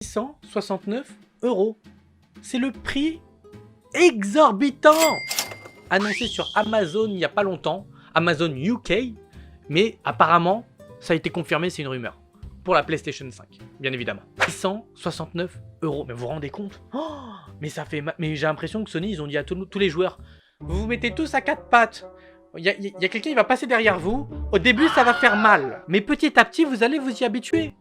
669 €. C'est le prix exorbitant annoncé sur Amazon il n'y a pas longtemps, Amazon UK, mais apparemment, ça a été confirmé, c'est une rumeur. Pour la PlayStation 5, bien évidemment. 669 €. Mais vous vous rendez compte? Mais ça fait mais j'ai l'impression que Sony, ils ont dit à tous les joueurs, vous vous mettez tous à quatre pattes. Il y a quelqu'un qui va passer derrière vous. Au début, ça va faire mal. Mais petit à petit, vous allez vous y habituer.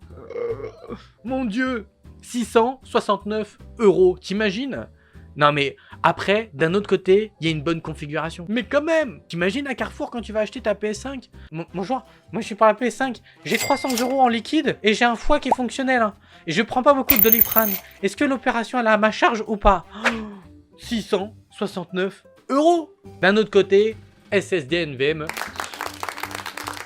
Mon Dieu, 669 €. T'imagines? Non mais après, d'un autre côté, il y a une bonne configuration. Mais quand même, t'imagines à Carrefour quand tu vas acheter ta PS5? Bonjour, moi je suis pas la PS5, j'ai 300 € en liquide et j'ai un foie qui est fonctionnel. Hein, et je prends pas beaucoup de Doliprane. Est-ce que l'opération elle est à ma charge ou pas? 669 €. D'un autre côté, SSD NVMe.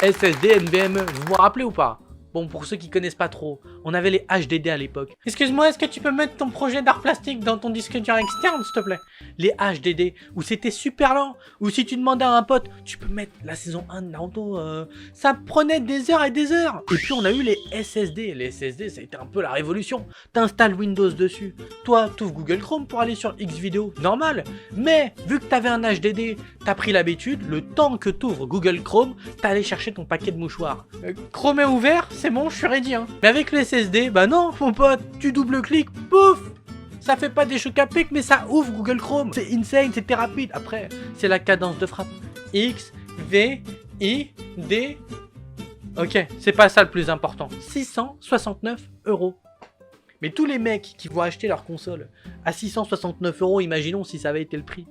SSD NVMe, vous vous rappelez ou pas? Bon, pour ceux qui connaissent pas trop, on avait les HDD à l'époque. Excuse-moi, est-ce que tu peux mettre ton projet d'art plastique dans ton disque dur externe, s'il te plaît? Les HDD, où c'était super lent, ou si tu demandais à un pote, tu peux mettre la saison 1 de Naruto, ça prenait des heures et des heures. Et puis on a eu les SSD. Les SSD, ça a été un peu la révolution. T'installes Windows dessus. Toi, t'ouvres Google Chrome pour aller sur Xvideo, normal. Mais, vu que t'avais un HDD, t'as pris l'habitude, le temps que t'ouvres Google Chrome, t'allais chercher ton paquet de mouchoirs. Chrome est ouvert, c'est bon, je suis ready, hein. Mais avec le SSD, bah non, mon pote, tu double-cliques, pouf! Ça fait pas des chocs à pic, mais ça ouvre Google Chrome. C'est insane, c'était rapide. Après, c'est la cadence de frappe. X, V, I, D. Ok, c'est pas ça le plus important. 669 €. Mais tous les mecs qui vont acheter leur console à 669 €, imaginons si ça avait été le prix.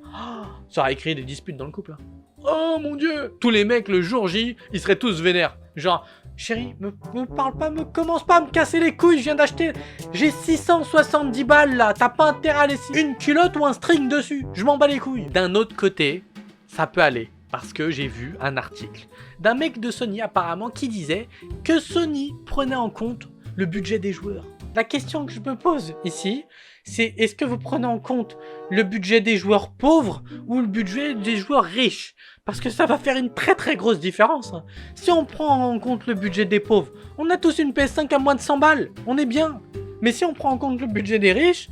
Ça aurait créé des disputes dans le couple. Hein. Oh mon Dieu! Tous les mecs, le jour J, ils seraient tous vénères. Genre, chérie, me parle pas, commence pas à me casser les couilles, je viens d'acheter. J'ai 670 balles là, t'as pas intérêt à laisser une culotte ou un string dessus. Je m'en bats les couilles. D'un autre côté, ça peut aller. Parce que j'ai vu un article d'un mec de Sony apparemment qui disait que Sony prenait en compte le budget des joueurs. La question que je me pose ici, c'est est-ce que vous prenez en compte le budget des joueurs pauvres ou le budget des joueurs riches? Parce que ça va faire une très très grosse différence. Si on prend en compte le budget des pauvres, on a tous une PS5 à moins de 100 balles, on est bien. Mais si on prend en compte le budget des riches,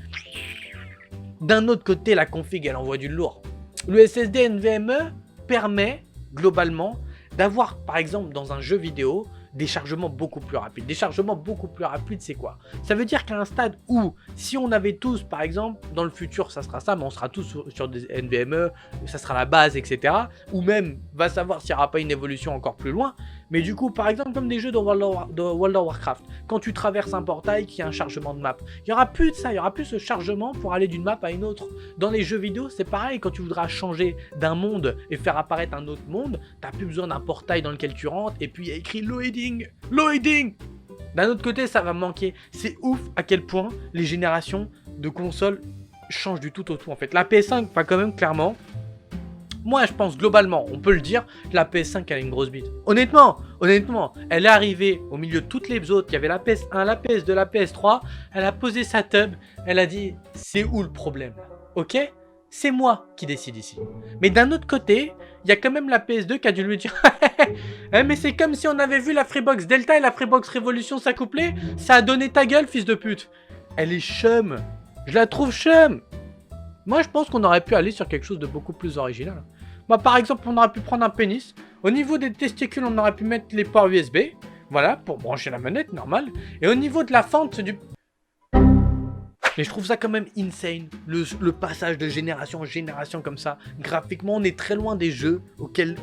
d'un autre côté la config elle envoie du lourd. Le SSD NVMe permet globalement d'avoir par exemple dans un jeu vidéo des chargements beaucoup plus rapides. Des chargements beaucoup plus rapides, c'est quoi? Ça veut dire qu'à un stade où, si on avait tous, par exemple, dans le futur, ça sera ça, mais on sera tous sur des NVMe, ça sera la base, etc. Ou même, va savoir s'il n'y aura pas une évolution encore plus loin. Mais du coup, par exemple, comme des jeux de World of Warcraft, quand tu traverses un portail qui a un chargement de map, il n'y aura plus de ça, il n'y aura plus ce chargement pour aller d'une map à une autre. Dans les jeux vidéo, c'est pareil, quand tu voudras changer d'un monde et faire apparaître un autre monde, t'as plus besoin d'un portail dans lequel tu rentres, et puis il y a écrit loading, loading. D'un autre côté, ça va manquer. C'est ouf à quel point les générations de consoles changent du tout au tout en fait. La PS5, enfin quand même clairement, moi je pense globalement, on peut le dire, la PS5 elle a une grosse bite. Honnêtement, elle est arrivée au milieu de toutes les autres, il y avait la PS1, la PS2, la PS3, elle a posé sa tub, elle a dit c'est où le problème? Ok? C'est moi qui décide ici. Mais d'un autre côté, il y a quand même la PS2 qui a dû lui dire mais c'est comme si on avait vu la Freebox Delta et la Freebox Révolution s'accoupler, ça a donné ta gueule fils de pute. Elle est chum. Je la trouve chum. Moi je pense qu'on aurait pu aller sur quelque chose de beaucoup plus original. Bah, par exemple on aurait pu prendre un pénis. Au niveau des testicules on aurait pu mettre les ports USB. Voilà, pour brancher la manette, normal. Et au niveau de la fente c'est du... Mais je trouve ça quand même insane, le passage de génération en génération comme ça. Graphiquement, on est très loin des jeux auxquels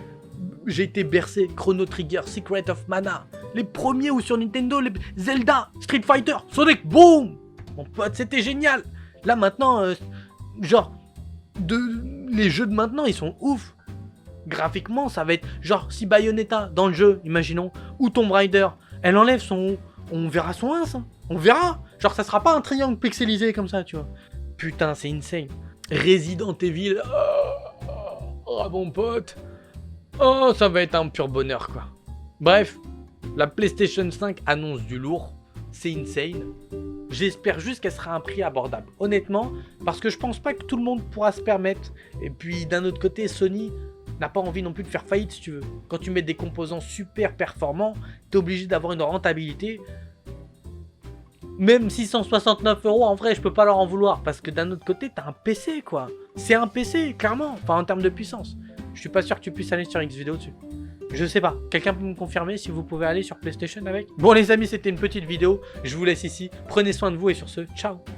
j'ai été bercé. Chrono Trigger, Secret of Mana, les premiers ou sur Nintendo, les Zelda, Street Fighter, Sonic, boom. Mon pote, c'était génial. Là maintenant, les jeux de maintenant, ils sont ouf. Graphiquement, ça va être genre si Bayonetta dans le jeu, imaginons, ou Tomb Raider, elle enlève son... On verra son 1, ça. On verra. Genre, ça sera pas un triangle pixelisé comme ça, tu vois. Putain, c'est insane. Resident Evil. Oh, mon pote. Oh, ça va être un pur bonheur, quoi. Bref, la PlayStation 5 annonce du lourd. C'est insane. J'espère juste qu'elle sera à un prix abordable. Honnêtement, parce que je pense pas que tout le monde pourra se permettre. Et puis, d'un autre côté, Sony n'a pas envie non plus de faire faillite, si tu veux. Quand tu mets des composants super performants, t'es obligé d'avoir une rentabilité. Même 669 €, en vrai, je peux pas leur en vouloir. Parce que d'un autre côté, t'as un PC, quoi. C'est un PC, clairement. Enfin, en termes de puissance. Je suis pas sûr que tu puisses aller sur Xvideo dessus. Je sais pas. Quelqu'un peut me confirmer si vous pouvez aller sur PlayStation avec? Bon, les amis, c'était une petite vidéo. Je vous laisse ici. Prenez soin de vous et sur ce, ciao.